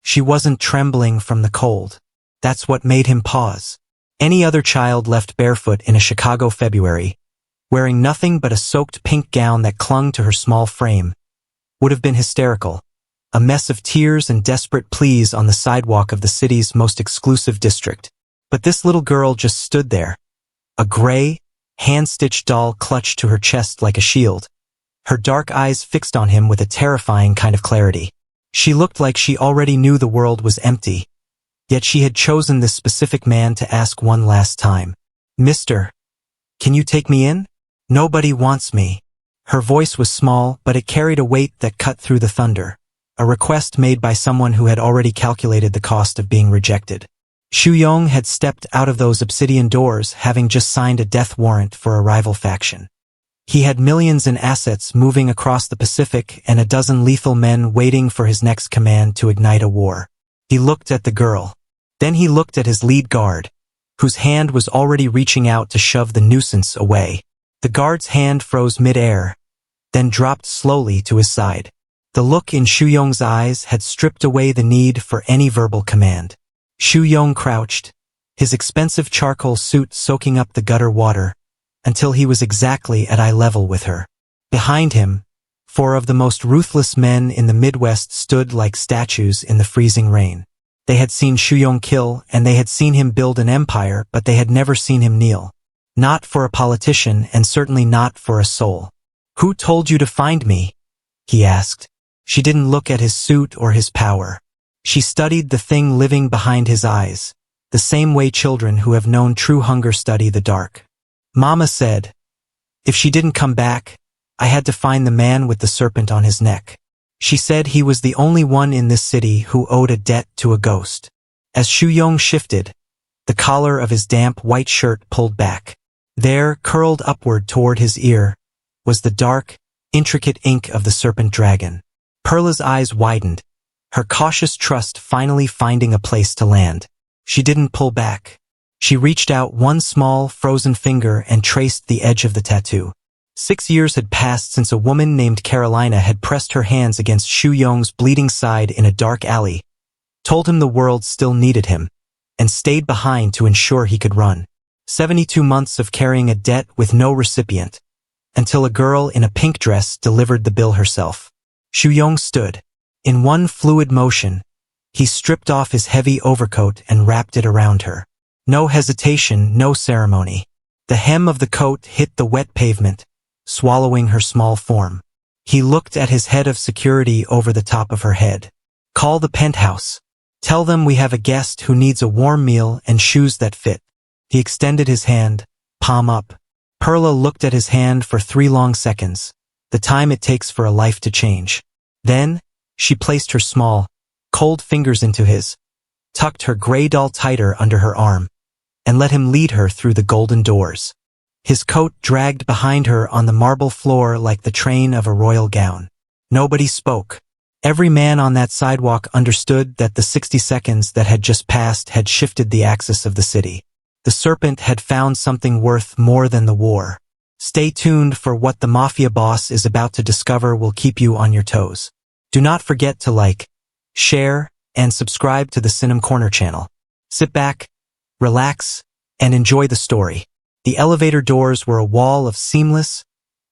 She wasn't trembling from the cold. That's what made him pause. Any other child left barefoot in a Chicago February, wearing nothing but a soaked pink gown that clung to her small frame, would have been hysterical, a mess of tears and desperate pleas on the sidewalk of the city's most exclusive district. But this little girl just stood there, a gray, hand-stitched doll clutched to her chest like a shield, her dark eyes fixed on him with a terrifying kind of clarity. She looked like she already knew the world was empty, yet she had chosen this specific man to ask one last time. "Mister, can you take me in? Nobody wants me." Her voice was small, but it carried a weight that cut through the thunder, a request made by someone who had already calculated the cost of being rejected. Shu-yong had stepped out of those obsidian doors having just signed a death warrant for a rival faction. He had millions in assets moving across the Pacific and a dozen lethal men waiting for his next command to ignite a war. He looked at the girl. Then he looked at his lead guard, whose hand was already reaching out to shove the nuisance away. The guard's hand froze mid-air, then dropped slowly to his side. The look in Shu-yong's eyes had stripped away the need for any verbal command. Shu-yong crouched, his expensive charcoal suit soaking up the gutter water, until he was exactly at eye level with her. Behind him, 4 of the most ruthless men in the Midwest stood like statues in the freezing rain. They had seen Shu-yong kill, and they had seen him build an empire, but they had never seen him kneel. Not for a politician, and certainly not for a soul. "Who told you to find me?" he asked. She didn't look at his suit or his power. She studied the thing living behind his eyes, the same way children who have known true hunger study the dark. Mama said, if she didn't come back, I had to find the man with the serpent on his neck. She said he was the only one in this city who owed a debt to a ghost. As Shu-yong shifted, the collar of his damp white shirt pulled back. There, curled upward toward his ear, was the dark, intricate ink of the serpent dragon. Perla's eyes widened, her cautious trust finally finding a place to land. She didn't pull back. She reached out one small, frozen finger and traced the edge of the tattoo. 6 years had passed since a woman named Carolina had pressed her hands against Shu-yong's bleeding side in a dark alley, told him the world still needed him, and stayed behind to ensure he could run. 72 months of carrying a debt with no recipient, until a girl in a pink dress delivered the bill herself. Shu-yong stood. In one fluid motion, he stripped off his heavy overcoat and wrapped it around her. No hesitation, no ceremony. The hem of the coat hit the wet pavement, swallowing her small form. He looked at his head of security over the top of her head. "Call the penthouse. Tell them we have a guest who needs a warm meal and shoes that fit." He extended his hand, palm up. Perla looked at his hand for 3 long seconds, the time it takes for a life to change. Then, she placed her small, cold fingers into his, tucked her gray doll tighter under her arm, and let him lead her through the golden doors. His coat dragged behind her on the marble floor like the train of a royal gown. Nobody spoke. Every man on that sidewalk understood that the 60 seconds that had just passed had shifted the axis of the city. The serpent had found something worth more than the war. Stay tuned for what the Mafia boss is about to discover will keep you on your toes. Do not forget to like, share, and subscribe to the Cinem Corner channel. Sit back, relax, and enjoy the story. The elevator doors were a wall of seamless,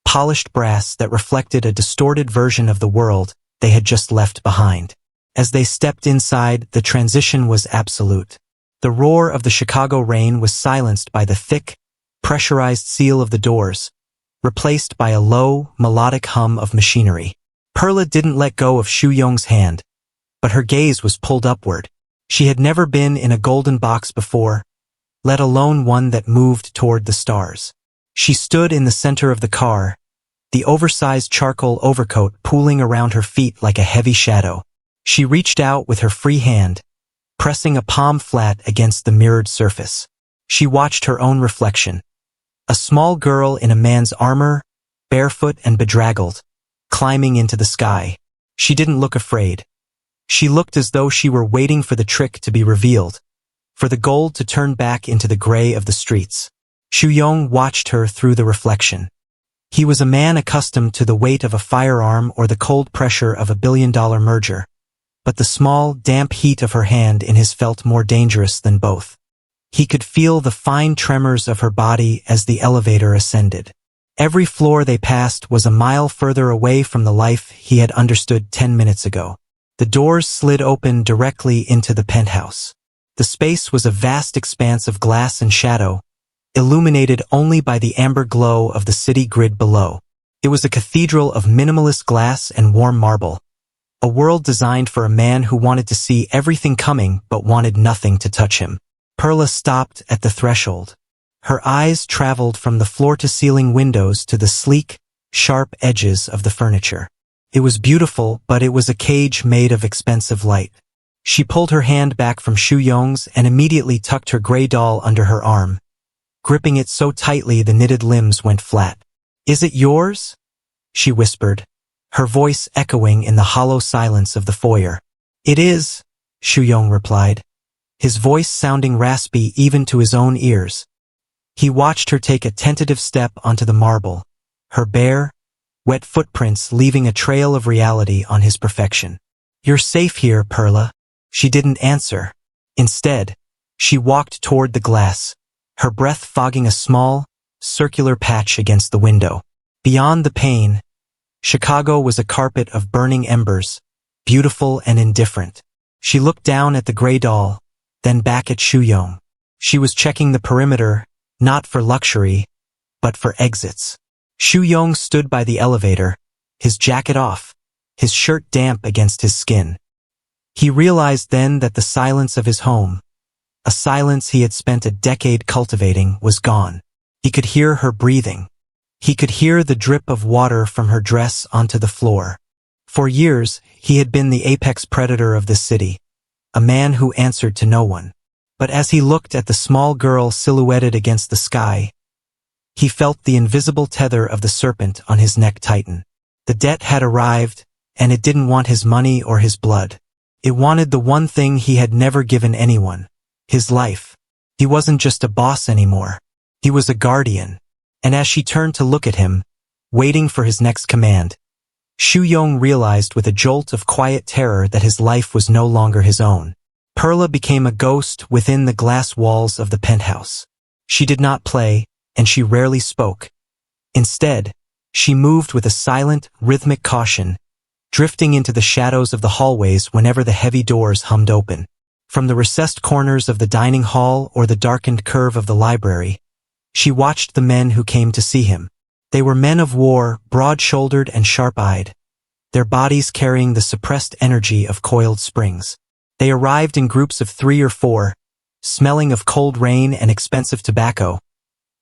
polished brass that reflected a distorted version of the world they had just left behind. As they stepped inside, the transition was absolute. The roar of the Chicago rain was silenced by the thick, pressurized seal of the doors, replaced by a low, melodic hum of machinery. Perla didn't let go of Shu-yong's hand, but her gaze was pulled upward. She had never been in a golden box before, let alone one that moved toward the stars. She stood in the center of the car, the oversized charcoal overcoat pooling around her feet like a heavy shadow. She reached out with her free hand, pressing a palm flat against the mirrored surface. She watched her own reflection. A small girl in a man's armor, barefoot and bedraggled, climbing into the sky. She didn't look afraid. She looked as though she were waiting for the trick to be revealed, for the gold to turn back into the gray of the streets. Shu-yong watched her through the reflection. He was a man accustomed to the weight of a firearm or the cold pressure of a billion-dollar merger, but the small, damp heat of her hand in his felt more dangerous than both. He could feel the fine tremors of her body as the elevator ascended. Every floor they passed was a mile further away from the life he had understood 10 minutes ago. The doors slid open directly into the penthouse. The space was a vast expanse of glass and shadow, illuminated only by the amber glow of the city grid below. It was a cathedral of minimalist glass and warm marble, a world designed for a man who wanted to see everything coming but wanted nothing to touch him. Perla stopped at the threshold. Her eyes traveled from the floor-to-ceiling windows to the sleek, sharp edges of the furniture. It was beautiful, but it was a cage made of expensive light. She pulled her hand back from Shu Yong's and immediately tucked her gray doll under her arm, gripping it so tightly the knitted limbs went flat. "Is it yours?" she whispered, her voice echoing in the hollow silence of the foyer. "It is," Shu Yong replied, his voice sounding raspy even to his own ears. He watched her take a tentative step onto the marble, her bare, wet footprints leaving a trail of reality on his perfection. "You're safe here, Perla." She didn't answer. Instead, she walked toward the glass, her breath fogging a small, circular patch against the window. Beyond the pane, Chicago was a carpet of burning embers, beautiful and indifferent. She looked down at the gray doll, then back at Shu Yong. She was checking the perimeter, not for luxury, but for exits. Shu Yong stood by the elevator, his jacket off, his shirt damp against his skin. He realized then that the silence of his home, a silence he had spent a decade cultivating, was gone. He could hear her breathing. He could hear the drip of water from her dress onto the floor. For years, he had been the apex predator of this city, a man who answered to no one. But as he looked at the small girl silhouetted against the sky, he felt the invisible tether of the serpent on his neck tighten. The debt had arrived, and it didn't want his money or his blood. It wanted the one thing he had never given anyone, his life. He wasn't just a boss anymore. He was a guardian. And as she turned to look at him, waiting for his next command, Shu Yong realized with a jolt of quiet terror that his life was no longer his own. Perla became a ghost within the glass walls of the penthouse. She did not play, and she rarely spoke. Instead, she moved with a silent, rhythmic caution, drifting into the shadows of the hallways whenever the heavy doors hummed open. From the recessed corners of the dining hall or the darkened curve of the library, she watched the men who came to see him. They were men of war, broad-shouldered and sharp-eyed, their bodies carrying the suppressed energy of coiled springs. They arrived in groups of 3 or 4, smelling of cold rain and expensive tobacco,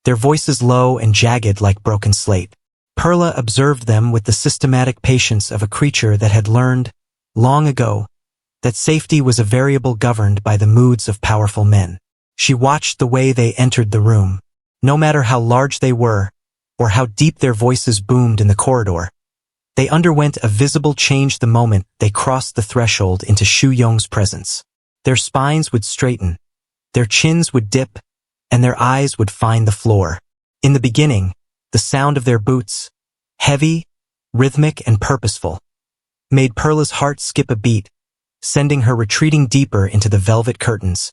their voices low and jagged like broken slate. Perla observed them with the systematic patience of a creature that had learned, long ago, that safety was a variable governed by the moods of powerful men. She watched the way they entered the room. No matter how large they were, or how deep their voices boomed in the corridor, they underwent a visible change the moment they crossed the threshold into Shu Yong's presence. Their spines would straighten, their chins would dip, and their eyes would find the floor. In the beginning, the sound of their boots, heavy, rhythmic, and purposeful, made Perla's heart skip a beat, sending her retreating deeper into the velvet curtains,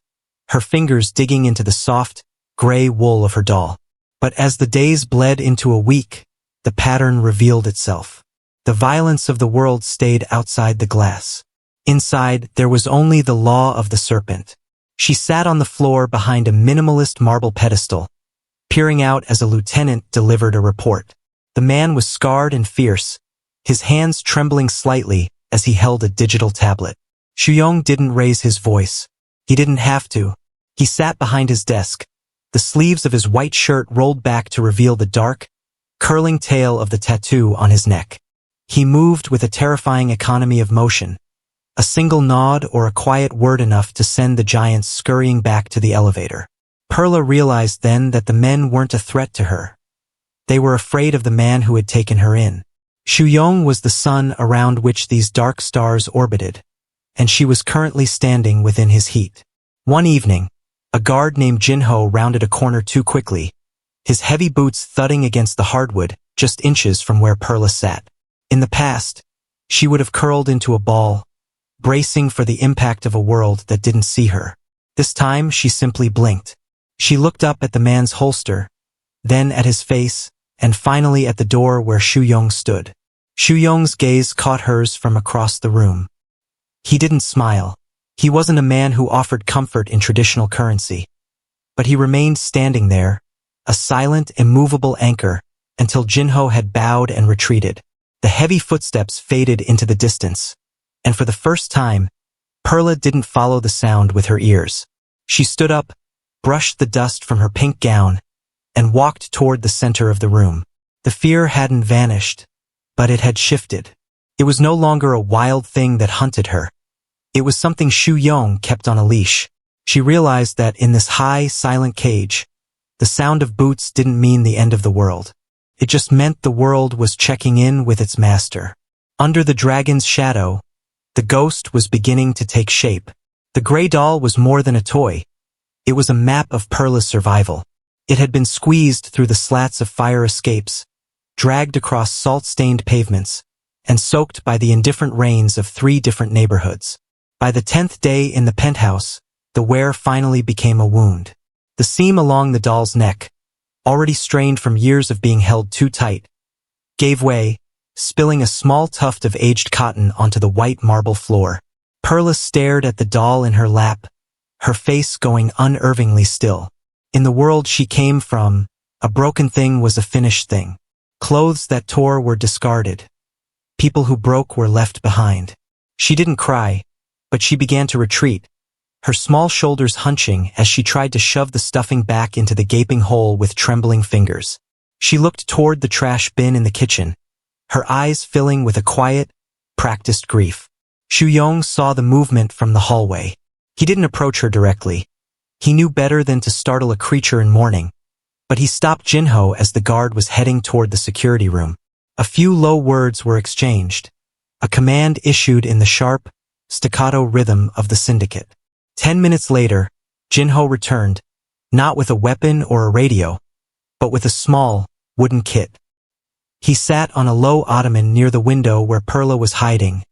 her fingers digging into the soft, gray wool of her doll. But as the days bled into a week, the pattern revealed itself. The violence of the world stayed outside the glass. Inside, there was only the law of the serpent. She sat on the floor behind a minimalist marble pedestal, peering out as a lieutenant delivered a report. The man was scarred and fierce, his hands trembling slightly as he held a digital tablet. Shu Yong didn't raise his voice. He didn't have to. He sat behind his desk, the sleeves of his white shirt rolled back to reveal the dark, curling tail of the tattoo on his neck. He moved with a terrifying economy of motion, a single nod or a quiet word enough to send the giants scurrying back to the elevator. Perla realized then that the men weren't a threat to her. They were afraid of the man who had taken her in. Shu Yong was the sun around which these dark stars orbited, and she was currently standing within his heat. One evening, a guard named Jinho rounded a corner too quickly, his heavy boots thudding against the hardwood just inches from where Perla sat. In the past, she would have curled into a ball, bracing for the impact of a world that didn't see her. This time, she simply blinked. She looked up at the man's holster, then at his face, and finally at the door where Shu-yong stood. Shu-yong's gaze caught hers from across the room. He didn't smile. He wasn't a man who offered comfort in traditional currency. But he remained standing there, a silent, immovable anchor, until Jinho had bowed and retreated. The heavy footsteps faded into the distance, and for the first time, Perla didn't follow the sound with her ears. She stood up, brushed the dust from her pink gown, and walked toward the center of the room. The fear hadn't vanished, but it had shifted. It was no longer a wild thing that hunted her. It was something Shu-yong kept on a leash. She realized that in this high, silent cage, the sound of boots didn't mean the end of the world. It just meant the world was checking in with its master. Under the dragon's shadow, the ghost was beginning to take shape. The gray doll was more than a toy. It was a map of Perla's survival. It had been squeezed through the slats of fire escapes, dragged across salt-stained pavements, and soaked by the indifferent rains of 3 different neighborhoods. By the 10th day in the penthouse, the wear finally became a wound. The seam along the doll's neck, already strained from years of being held too tight, gave way, spilling a small tuft of aged cotton onto the white marble floor. Perla stared at the doll in her lap, her face going unnervingly still. In the world she came from, a broken thing was a finished thing. Clothes that tore were discarded. People who broke were left behind. She didn't cry, but she began to retreat, her small shoulders hunching as she tried to shove the stuffing back into the gaping hole with trembling fingers. She looked toward the trash bin in the kitchen, her eyes filling with a quiet, practiced grief. Shu-yong saw the movement from the hallway. He didn't approach her directly. He knew better than to startle a creature in mourning, but he stopped Jinho as the guard was heading toward the security room. A few low words were exchanged, a command issued in the sharp, staccato rhythm of the syndicate. 10 minutes later, Jinho returned, not with a weapon or a radio, but with a small, wooden kit. He sat on a low ottoman near the window where Perla was hiding,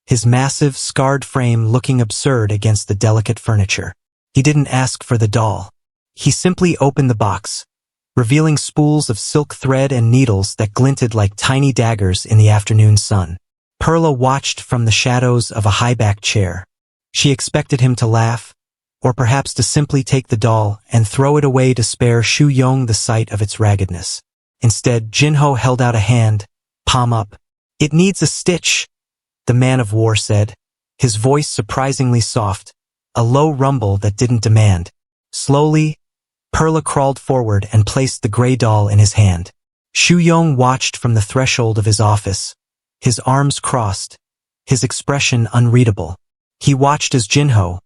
his massive, scarred frame looking absurd against the delicate furniture. He didn't ask for the doll. He simply opened the box, revealing spools of silk thread and needles that glinted like tiny daggers in the afternoon sun. Perla watched from the shadows of a high-backed chair. She expected him to laugh, or perhaps to simply take the doll and throw it away to spare Shu-yong the sight of its raggedness. Instead, Jinho held out a hand, palm up. "It needs a stitch," the man of war said, his voice surprisingly soft, a low rumble that didn't demand. Slowly, Perla crawled forward and placed the gray doll in his hand. Shu-yong watched from the threshold of his office, his arms crossed, his expression unreadable. He watched as Jinho,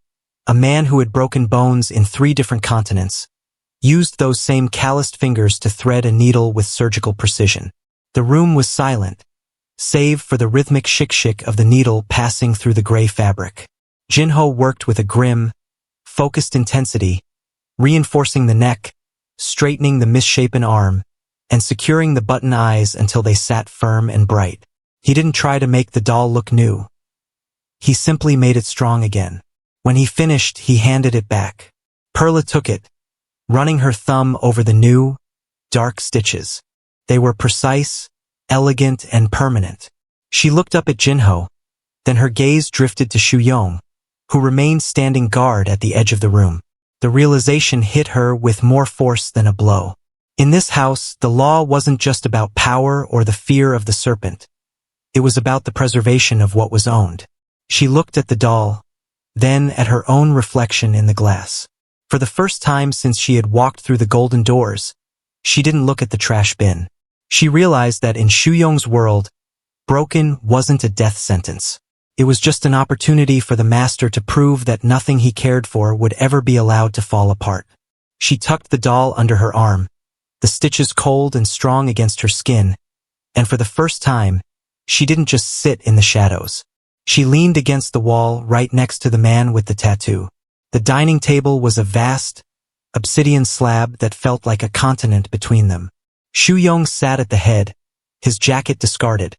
a man who had broken bones in 3 different continents, used those same calloused fingers to thread a needle with surgical precision. The room was silent, save for the rhythmic shik-shik of the needle passing through the gray fabric. Jinho worked with a grim, focused intensity, reinforcing the neck, straightening the misshapen arm, and securing the button eyes until they sat firm and bright. He didn't try to make the doll look new. He simply made it strong again. When he finished, he handed it back. Perla took it, running her thumb over the new, dark stitches. They were precise, elegant, and permanent. She looked up at Jinho, then her gaze drifted to Shu-yong, who remained standing guard at the edge of the room. The realization hit her with more force than a blow. In this house, the law wasn't just about power or the fear of the serpent. It was about the preservation of what was owned. She looked at the doll, then at her own reflection in the glass. For the first time since she had walked through the golden doors, she didn't look at the trash bin. She realized that in Shu-yong's world, broken wasn't a death sentence. It was just an opportunity for the master to prove that nothing he cared for would ever be allowed to fall apart. She tucked the doll under her arm, the stitches cold and strong against her skin, and for the first time, she didn't just sit in the shadows. She leaned against the wall right next to the man with the tattoo. The dining table was a vast, obsidian slab that felt like a continent between them. Shu-yong sat at the head, his jacket discarded,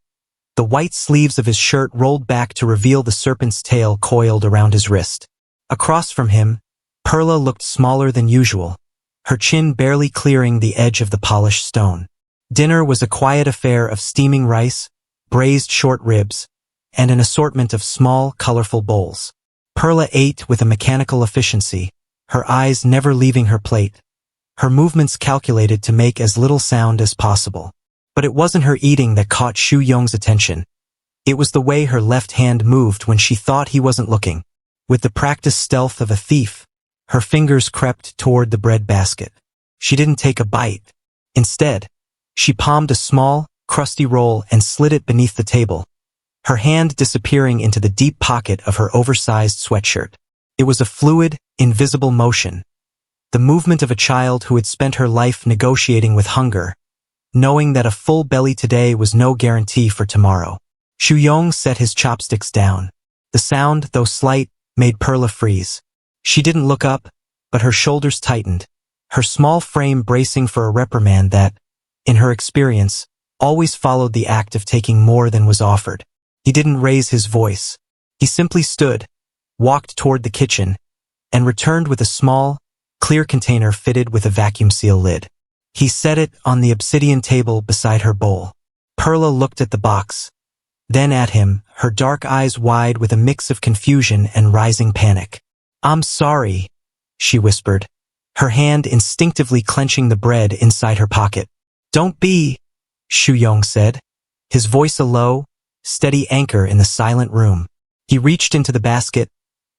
The white sleeves of his shirt rolled back to reveal the serpent's tail coiled around his wrist. Across from him, Perla looked smaller than usual, her chin barely clearing the edge of the polished stone. Dinner was a quiet affair of steaming rice, braised short ribs, and an assortment of small, colorful bowls. Perla ate with a mechanical efficiency, her eyes never leaving her plate, her movements calculated to make as little sound as possible. But it wasn't her eating that caught Xu Yong's attention. It was the way her left hand moved when she thought he wasn't looking. With the practiced stealth of a thief, her fingers crept toward the bread basket. She didn't take a bite. Instead, she palmed a small, crusty roll and slid it beneath the table, her hand disappearing into the deep pocket of her oversized sweatshirt. It was a fluid, invisible motion, the movement of a child who had spent her life negotiating with hunger, knowing that a full belly today was no guarantee for tomorrow. Xu Yong set his chopsticks down. The sound, though slight, made Perla freeze. She didn't look up, but her shoulders tightened, her small frame bracing for a reprimand that, in her experience, always followed the act of taking more than was offered. He didn't raise his voice. He simply stood, walked toward the kitchen, and returned with a small, clear container fitted with a vacuum seal lid. He set it on the obsidian table beside her bowl. Perla looked at the box, then at him, her dark eyes wide with a mix of confusion and rising panic. "I'm sorry," she whispered, her hand instinctively clenching the bread inside her pocket. "Don't be," Xu Yong said, his voice a low, steady anchor in the silent room. He reached into the basket,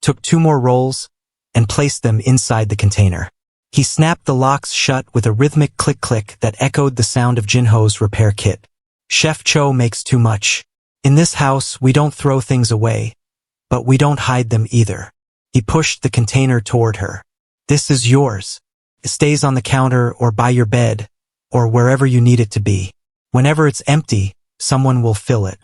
took 2 more rolls, and placed them inside the container. He snapped the locks shut with a rhythmic click-click that echoed the sound of Jinho's repair kit. "Chef Cho makes too much. In this house, we don't throw things away, but we don't hide them either." He pushed the container toward her. "This is yours. It stays on the counter or by your bed, or wherever you need it to be. Whenever it's empty, someone will fill it.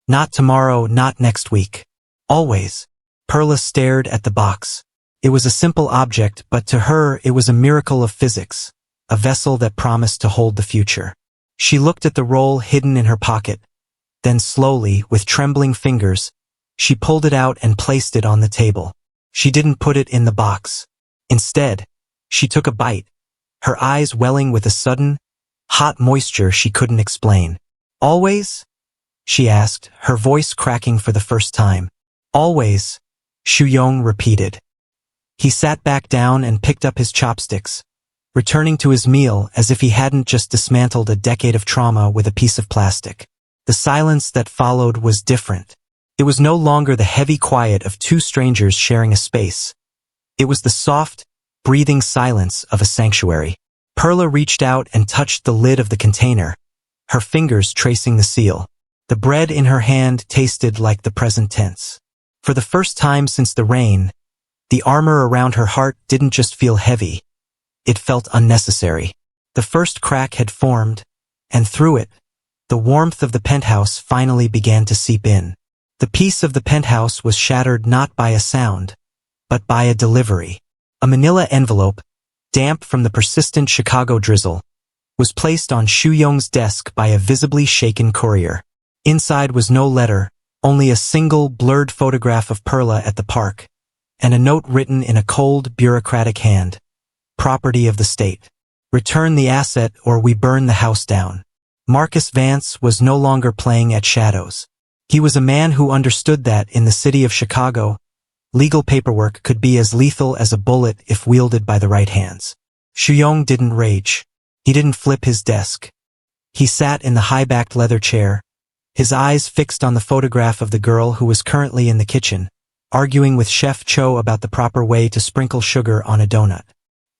Not tomorrow, not next week. Always." Perla stared at the box. It was a simple object, but to her it was a miracle of physics, a vessel that promised to hold the future. She looked at the roll hidden in her pocket. Then slowly, with trembling fingers, she pulled it out and placed it on the table. She didn't put it in the box. Instead, she took a bite, her eyes welling with a sudden, hot moisture she couldn't explain. "Always?" she asked, her voice cracking for the first time. "Always," Xu Yong repeated. He sat back down and picked up his chopsticks, returning to his meal as if he hadn't just dismantled a decade of trauma with a piece of plastic. The silence that followed was different. It was no longer the heavy quiet of 2 strangers sharing a space. It was the soft, breathing silence of a sanctuary. Perla reached out and touched the lid of the container, her fingers tracing the seal. The bread in her hand tasted like the present tense. For the first time since the rain, the armor around her heart didn't just feel heavy. It felt unnecessary. The first crack had formed, and through it, the warmth of the penthouse finally began to seep in. The peace of the penthouse was shattered not by a sound, but by a delivery. A manila envelope, damp from the persistent Chicago drizzle, was placed on Xu Yong's desk by a visibly shaken courier. Inside was no letter, only a single blurred photograph of Perla at the park, and a note written in a cold, bureaucratic hand. "Property of the state. Return the asset or we burn the house down." Marcus Vance was no longer playing at shadows. He was a man who understood that in the city of Chicago, legal paperwork could be as lethal as a bullet if wielded by the right hands. Xu Yong didn't rage. He didn't flip his desk. He sat in the high-backed leather chair, his eyes fixed on the photograph of the girl who was currently in the kitchen, arguing with Chef Cho about the proper way to sprinkle sugar on a donut.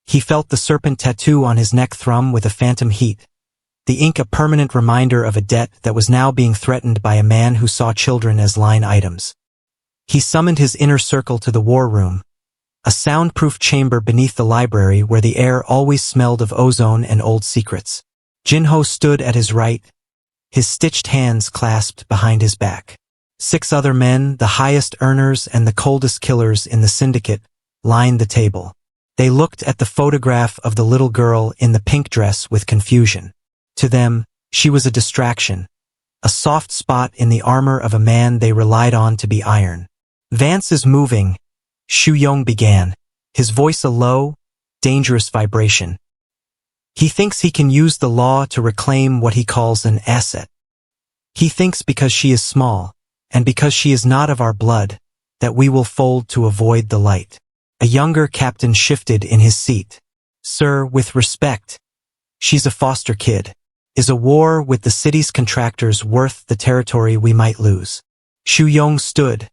He felt the serpent tattoo on his neck thrum with a phantom heat, the ink a permanent reminder of a debt that was now being threatened by a man who saw children as line items. He summoned his inner circle to the war room, a soundproof chamber beneath the library where the air always smelled of ozone and old secrets. Jinho stood at his right, his stitched hands clasped behind his back. 6 other men, the highest earners and the coldest killers in the syndicate, lined the table. They looked at the photograph of the little girl in the pink dress with confusion. To them, she was a distraction, a soft spot in the armor of a man they relied on to be iron. "Vance is moving," Shu Yong began, his voice a low, dangerous vibration. "He thinks he can use the law to reclaim what he calls an asset. He thinks because she is small, and because she is not of our blood, that we will fold to avoid the light." A younger captain shifted in his seat. "Sir, with respect, she's a foster kid. Is a war with the city's contractors worth the territory we might lose?" Shu Yong stood,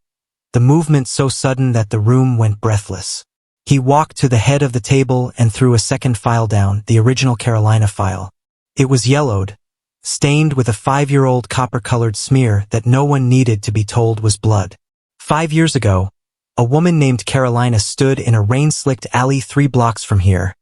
the movement so sudden that the room went breathless. He walked to the head of the table and threw a second file down, the original Carolina file. It was yellowed, stained with a 5-year-old copper-colored smear that no one needed to be told was blood. 5 years ago, a woman named Carolina stood in a rain-slicked alley 3 blocks from here,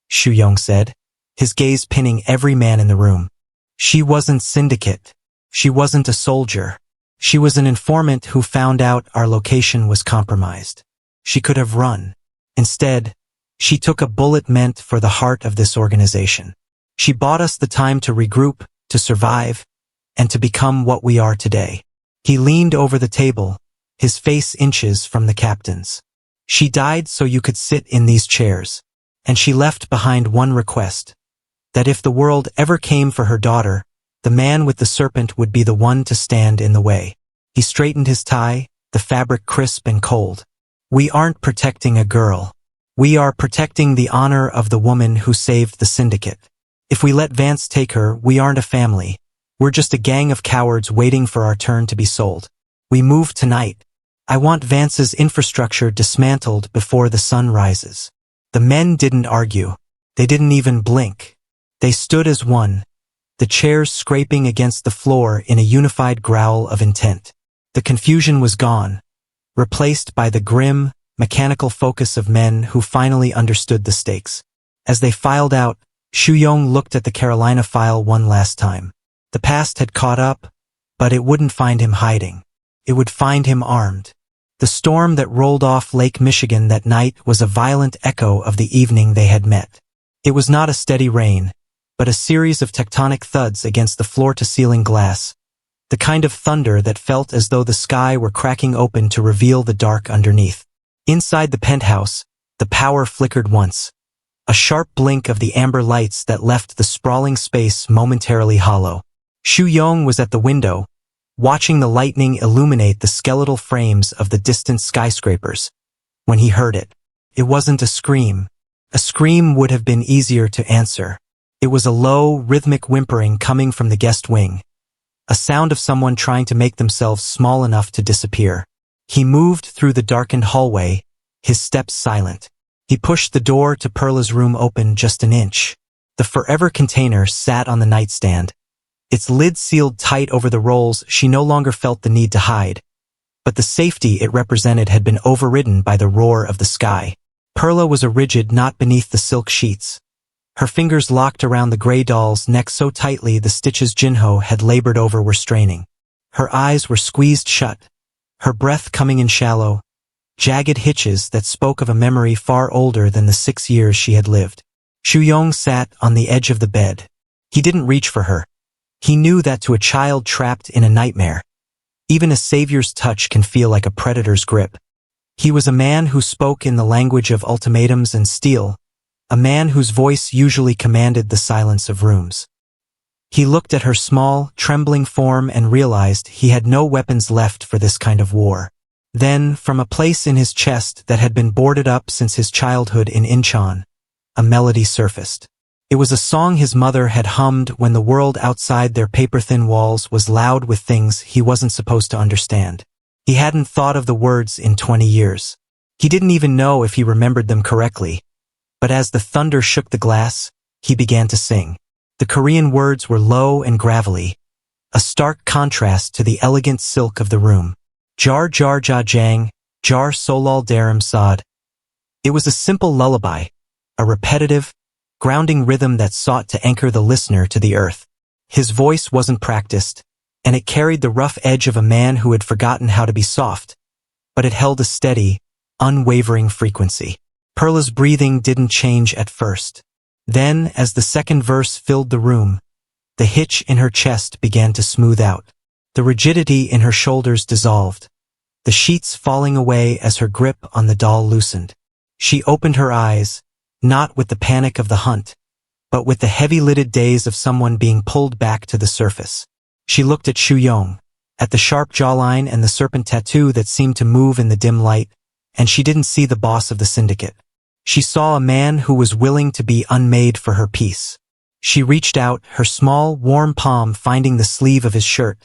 Shu Yong said, his gaze pinning every man in the room. She wasn't syndicate. She wasn't a soldier. She was an informant who found out our location was compromised. She could have run. Instead, she took a bullet meant for the heart of this organization. She bought us the time to regroup, to survive, and to become what we are today. He leaned over the table, his face inches from the captain's. She died so you could sit in these chairs, and she left behind one request, that if the world ever came for her daughter, the man with the serpent would be the one to stand in the way. He straightened his tie, the fabric crisp and cold. "We aren't protecting a girl. We are protecting the honor of the woman who saved the syndicate. If we let Vance take her, we aren't a family. We're just a gang of cowards waiting for our turn to be sold. We move tonight. I want Vance's infrastructure dismantled before the sun rises." The men didn't argue. They didn't even blink. They stood as one, the chairs scraping against the floor in a unified growl of intent. The confusion was gone, replaced by the grim, mechanical focus of men who finally understood the stakes. As they filed out, Shu Yong looked at the Carolina file one last time. The past had caught up, but it wouldn't find him hiding. It would find him armed. The storm that rolled off Lake Michigan that night was a violent echo of the evening they had met. It was not a steady rain, but a series of tectonic thuds against the floor-to-ceiling glass, the kind of thunder that felt as though the sky were cracking open to reveal the dark underneath. Inside the penthouse, the power flickered once, a sharp blink of the amber lights that left the sprawling space momentarily hollow. Shu Yong was at the window, watching the lightning illuminate the skeletal frames of the distant skyscrapers. When he heard it, it wasn't a scream. A scream would have been easier to answer. It was a low, rhythmic whimpering coming from the guest wing, a sound of someone trying to make themselves small enough to disappear. He moved through the darkened hallway, his steps silent. He pushed the door to Perla's room open just an inch. The forever container sat on the nightstand, its lid sealed tight over the rolls she no longer felt the need to hide. But the safety it represented had been overridden by the roar of the sky. Perla was a rigid knot beneath the silk sheets, her fingers locked around the gray doll's neck so tightly the stitches Jinho had labored over were straining. Her eyes were squeezed shut, her breath coming in shallow, jagged hitches that spoke of a memory far older than the 6 years she had lived. Shu Yong sat on the edge of the bed. He didn't reach for her. He knew that to a child trapped in a nightmare, even a savior's touch can feel like a predator's grip. He was a man who spoke in the language of ultimatums and steel, a man whose voice usually commanded the silence of rooms. He looked at her small, trembling form and realized he had no weapons left for this kind of war. Then, from a place in his chest that had been boarded up since his childhood in Incheon, a melody surfaced. It was a song his mother had hummed when the world outside their paper-thin walls was loud with things he wasn't supposed to understand. He hadn't thought of the words in 20 years. He didn't even know if he remembered them correctly. But as the thunder shook the glass, he began to sing. The Korean words were low and gravelly, a stark contrast to the elegant silk of the room. Jar jar ja jang, jar solal daram sod. It was a simple lullaby, a repetitive, grounding rhythm that sought to anchor the listener to the earth. His voice wasn't practiced, and it carried the rough edge of a man who had forgotten how to be soft, but it held a steady, unwavering frequency. Perla's breathing didn't change at first. Then, as the second verse filled the room, The hitch in her chest began to smooth out. The rigidity in her shoulders dissolved, the sheets falling away as her grip on the doll loosened. She opened her eyes, not with the panic of the hunt, but with the heavy-lidded daze of someone being pulled back to the surface. She looked at Shu Yong, at the sharp jawline and the serpent tattoo that seemed to move in the dim light, and she didn't see the boss of the syndicate. She saw a man who was willing to be unmade for her peace. She reached out, her small, warm palm finding the sleeve of his shirt,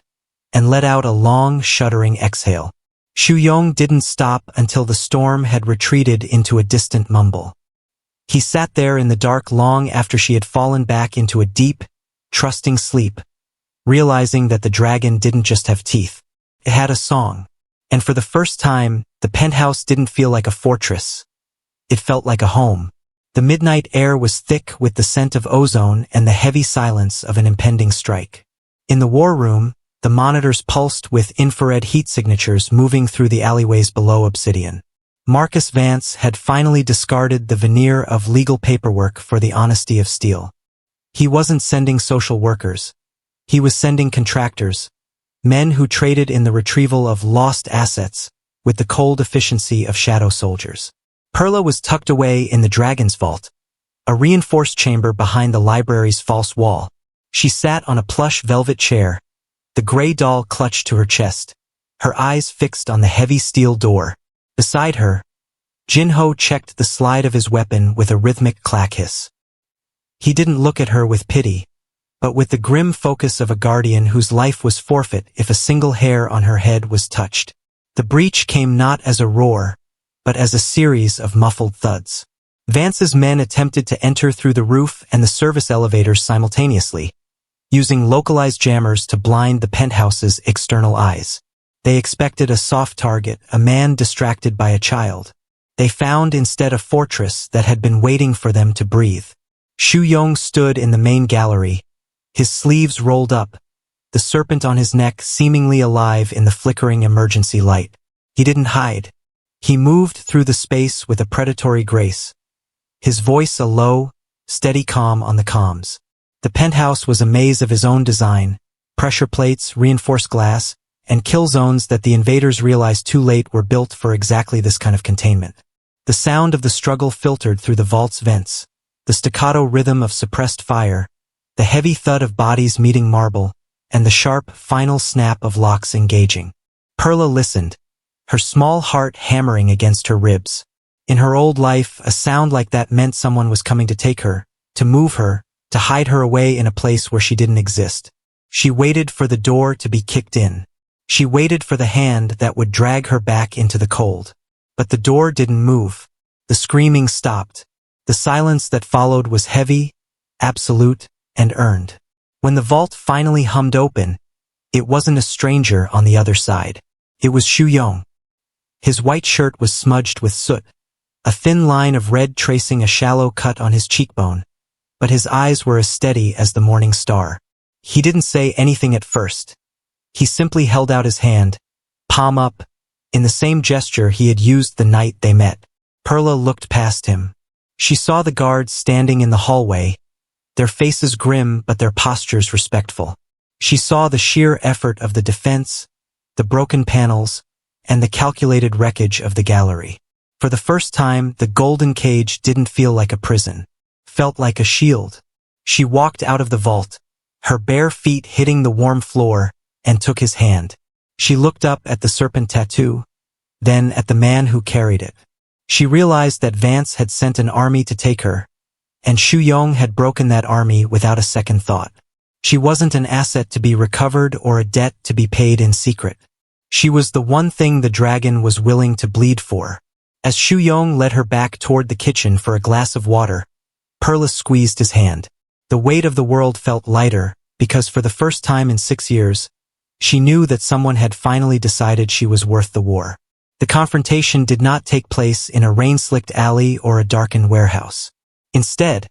and let out a long, shuddering exhale. Shu Yong didn't stop until the storm had retreated into a distant mumble. He sat there in the dark long after she had fallen back into a deep, trusting sleep, realizing that the dragon didn't just have teeth. It had a song. And for the first time, the penthouse didn't feel like a fortress. It felt like a home. The midnight air was thick with the scent of ozone and the heavy silence of an impending strike. In the war room, the monitors pulsed with infrared heat signatures moving through the alleyways below Obsidian. Marcus Vance had finally discarded the veneer of legal paperwork for the honesty of steel. He wasn't sending social workers. He was sending contractors, men who traded in the retrieval of lost assets with the cold efficiency of shadow soldiers. Perla was tucked away in the Dragon's Vault, a reinforced chamber behind the library's false wall. She sat on a plush velvet chair, the gray doll clutched to her chest, her eyes fixed on the heavy steel door. Beside her, Jinho checked the slide of his weapon with a rhythmic clack hiss. He didn't look at her with pity, but with the grim focus of a guardian whose life was forfeit if a single hair on her head was touched. The breach came not as a roar, but as a series of muffled thuds. Vance's men attempted to enter through the roof and the service elevators simultaneously, using localized jammers to blind the penthouse's external eyes. They expected a soft target, a man distracted by a child. They found instead a fortress that had been waiting for them to breathe. Shu Yong stood in the main gallery, his sleeves rolled up, the serpent on his neck seemingly alive in the flickering emergency light. He didn't hide. He moved through the space with a predatory grace, his voice a low, steady calm on the comms. The penthouse was a maze of his own design, pressure plates, reinforced glass, and kill zones that the invaders realized too late were built for exactly this kind of containment. The sound of the struggle filtered through the vault's vents, the staccato rhythm of suppressed fire, the heavy thud of bodies meeting marble, and the sharp, final snap of locks engaging. Perla listened, her small heart hammering against her ribs. In her old life, a sound like that meant someone was coming to take her, to move her, to hide her away in a place where she didn't exist. She waited for the door to be kicked in. She waited for the hand that would drag her back into the cold. But the door didn't move. The screaming stopped. The silence that followed was heavy, absolute, and earned. When the vault finally hummed open, it wasn't a stranger on the other side. It was Shu Yong. His white shirt was smudged with soot, a thin line of red tracing a shallow cut on his cheekbone, but his eyes were as steady as the morning star. He didn't say anything at first. He simply held out his hand, palm up, in the same gesture he had used the night they met. Perla looked past him. She saw the guards standing in the hallway, their faces grim but their postures respectful. She saw the sheer effort of the defense, the broken panels, and the calculated wreckage of the gallery. For the first time, the golden cage didn't feel like a prison. Felt like a shield. She walked out of the vault, her bare feet hitting the warm floor, and took his hand. She looked up at the serpent tattoo, then at the man who carried it. She realized that Vance had sent an army to take her, and Shu Yong had broken that army without a second thought. She wasn't an asset to be recovered or a debt to be paid in secret. She was the one thing the dragon was willing to bleed for. As Shu Yong led her back toward the kitchen for a glass of water, Perla squeezed his hand. The weight of the world felt lighter, because for the first time in 6 years, she knew that someone had finally decided she was worth the war. The confrontation did not take place in a rain-slicked alley or a darkened warehouse. Instead,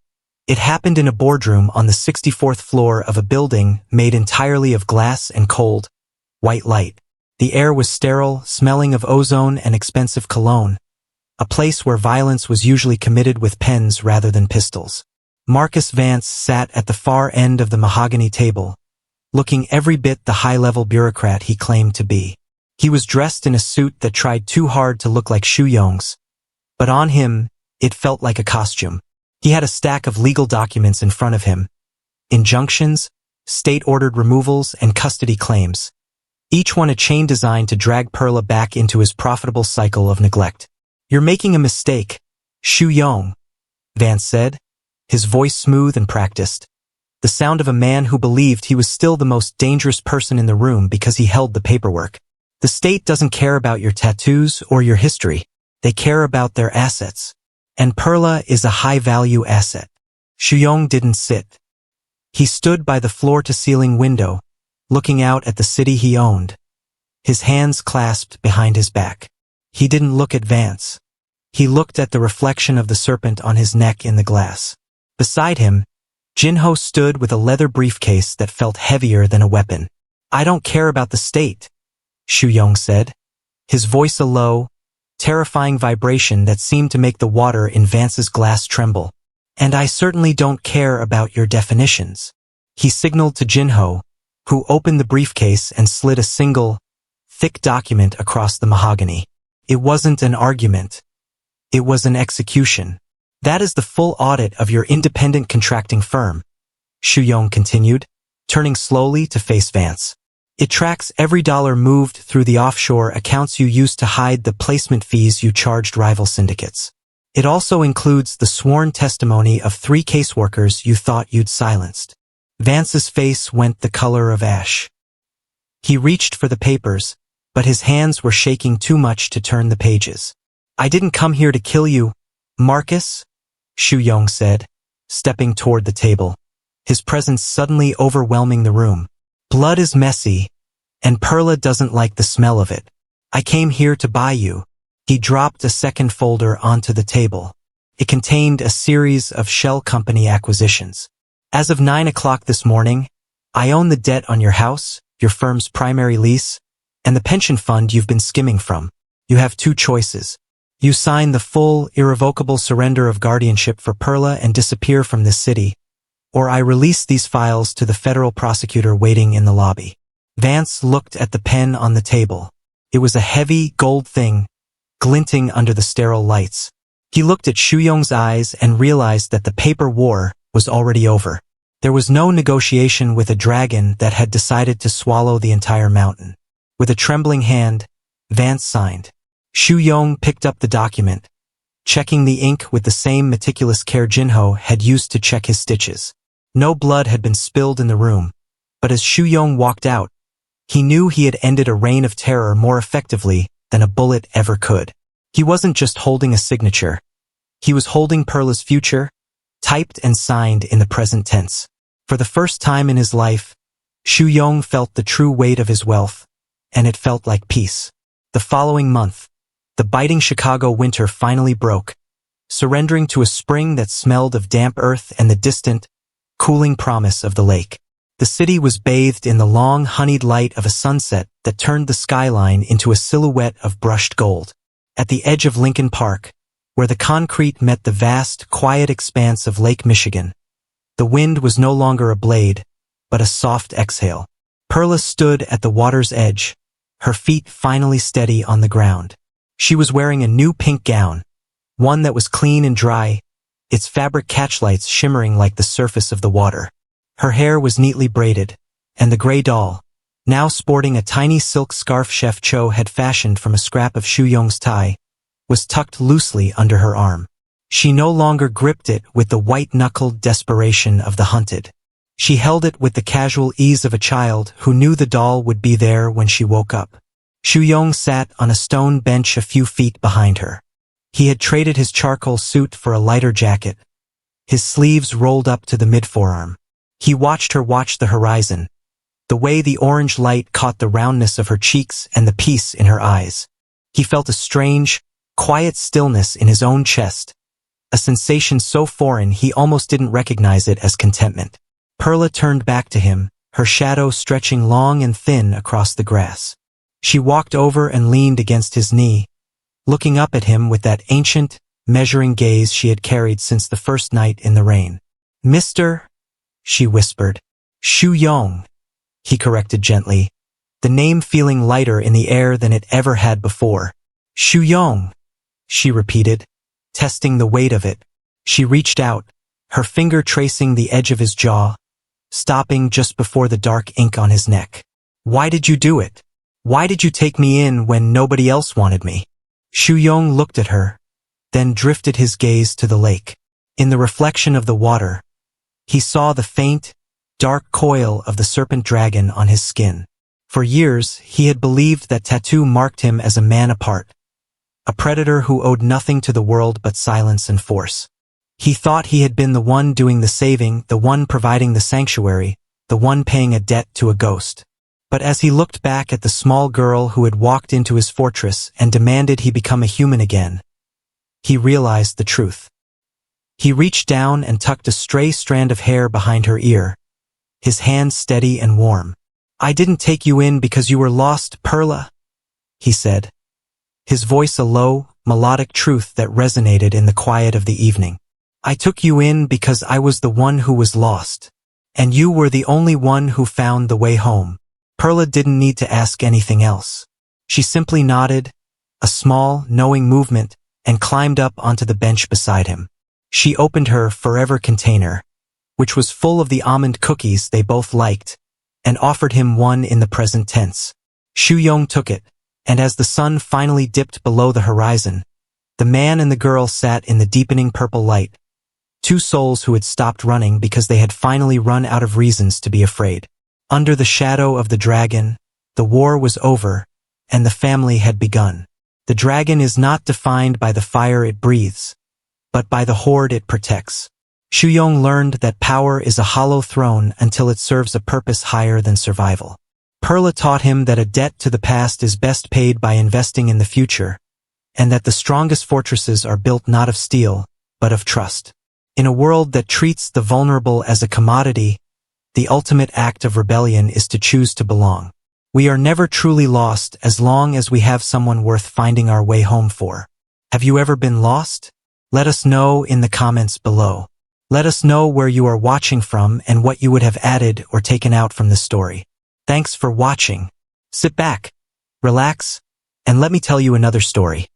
it happened in a boardroom on the 64th floor of a building made entirely of glass and cold, white light. The air was sterile, smelling of ozone and expensive cologne, a place where violence was usually committed with pens rather than pistols. Marcus Vance sat at the far end of the mahogany table, looking every bit the high-level bureaucrat he claimed to be. He was dressed in a suit that tried too hard to look like Xu Yong's, but on him, it felt like a costume. He had a stack of legal documents in front of him, injunctions, state-ordered removals, and custody claims, each one a chain designed to drag Perla back into his profitable cycle of neglect. "You're making a mistake, Xu Yong," Vance said, his voice smooth and practiced, the sound of a man who believed he was still the most dangerous person in the room because he held the paperwork. "The state doesn't care about your tattoos or your history. They care about their assets. And Perla is a high-value asset." Xu Yong didn't sit. He stood by the floor-to-ceiling window, looking out at the city he owned, his hands clasped behind his back. He didn't look at Vance. He looked at the reflection of the serpent on his neck in the glass. Beside him, Jinho stood with a leather briefcase that felt heavier than a weapon. "I don't care about the state," Xu Yong said, his voice a low, terrifying vibration that seemed to make the water in Vance's glass tremble. "And I certainly don't care about your definitions." He signaled to Jinho, who opened the briefcase and slid a single, thick document across the mahogany. "It wasn't an argument. It was an execution. That is the full audit of your independent contracting firm," Xu Yong continued, turning slowly to face Vance. "It tracks every dollar moved through the offshore accounts you used to hide the placement fees you charged rival syndicates. It also includes the sworn testimony of 3 caseworkers you thought you'd silenced." Vance's face went the color of ash. He reached for the papers, but his hands were shaking too much to turn the pages. "I didn't come here to kill you, Marcus," Xu Yong said, stepping toward the table, his presence suddenly overwhelming the room. "Blood is messy, and Perla doesn't like the smell of it. I came here to buy you." He dropped a second folder onto the table. It contained a series of shell company acquisitions. "As of 9 o'clock this morning, I own the debt on your house, your firm's primary lease, and the pension fund you've been skimming from. You have 2 choices. You sign the full, irrevocable surrender of guardianship for Perla and disappear from this city, or I release these files to the federal prosecutor waiting in the lobby." Vance looked at the pen on the table. It was a heavy, gold thing, glinting under the sterile lights. He looked at Xu Yong's eyes and realized that the paper war was already over. There was no negotiation with a dragon that had decided to swallow the entire mountain. With a trembling hand, Vance signed. Xu Yong picked up the document, checking the ink with the same meticulous care Jinho had used to check his stitches. No blood had been spilled in the room, but as Xu Yong walked out, he knew he had ended a reign of terror more effectively than a bullet ever could. He wasn't just holding a signature. He was holding Perla's future, typed and signed in the present tense. For the first time in his life, Xu Yong felt the true weight of his wealth, and it felt like peace. The following month, the biting Chicago winter finally broke, surrendering to a spring that smelled of damp earth and the distant, cooling promise of the lake. The city was bathed in the long, honeyed light of a sunset that turned the skyline into a silhouette of brushed gold. At the edge of Lincoln Park, where the concrete met the vast, quiet expanse of Lake Michigan, the wind was no longer a blade, but a soft exhale. Perla stood at the water's edge, her feet finally steady on the ground. She was wearing a new pink gown, one that was clean and dry, its fabric catchlights shimmering like the surface of the water. Her hair was neatly braided, and the gray doll, now sporting a tiny silk scarf Chef Cho had fashioned from a scrap of Xu Yong's tie, was tucked loosely under her arm. She no longer gripped it with the white-knuckled desperation of the hunted. She held it with the casual ease of a child who knew the doll would be there when she woke up. Xu Yong sat on a stone bench a few feet behind her. He had traded his charcoal suit for a lighter jacket, his sleeves rolled up to the mid-forearm. He watched her watch the horizon, the way the orange light caught the roundness of her cheeks and the peace in her eyes. He felt a strange, quiet stillness in his own chest, a sensation so foreign he almost didn't recognize it as contentment. Perla turned back to him, her shadow stretching long and thin across the grass. She walked over and leaned against his knee, looking up at him with that ancient, measuring gaze she had carried since the first night in the rain. Mr. she whispered. Shu Yong, he corrected gently, the name feeling lighter in the air than it ever had before. Shu Yong, she repeated, testing the weight of it. She reached out, her finger tracing the edge of his jaw, stopping just before the dark ink on his neck. Why did you do it? Why did you take me in when nobody else wanted me? Shu Yong looked at her, then drifted his gaze to the lake. In the reflection of the water, he saw the faint, dark coil of the serpent dragon on his skin. For years, he had believed that tattoo marked him as a man apart, a predator who owed nothing to the world but silence and force. He thought he had been the one doing the saving, the one providing the sanctuary, the one paying a debt to a ghost. But as he looked back at the small girl who had walked into his fortress and demanded he become a human again, he realized the truth. He reached down and tucked a stray strand of hair behind her ear, his hand steady and warm. I didn't take you in because you were lost, Perla, he said, his voice a low, melodic truth that resonated in the quiet of the evening. I took you in because I was the one who was lost, and you were the only one who found the way home. Perla didn't need to ask anything else. She simply nodded, a small, knowing movement, and climbed up onto the bench beside him. She opened her forever container, which was full of the almond cookies they both liked, and offered him one in the present tense. Shu Yong took it, and as the sun finally dipped below the horizon, the man and the girl sat in the deepening purple light, two souls who had stopped running because they had finally run out of reasons to be afraid. Under the shadow of the dragon, the war was over, and the family had begun. The dragon is not defined by the fire it breathes, but by the horde it protects. Shu Yong learned that power is a hollow throne until it serves a purpose higher than survival. Perla taught him that a debt to the past is best paid by investing in the future, and that the strongest fortresses are built not of steel, but of trust. In a world that treats the vulnerable as a commodity, the ultimate act of rebellion is to choose to belong. We are never truly lost as long as we have someone worth finding our way home for. Have you ever been lost? Let us know in the comments below. Let us know where you are watching from and what you would have added or taken out from this story. Thanks for watching. Sit back, relax, and let me tell you another story.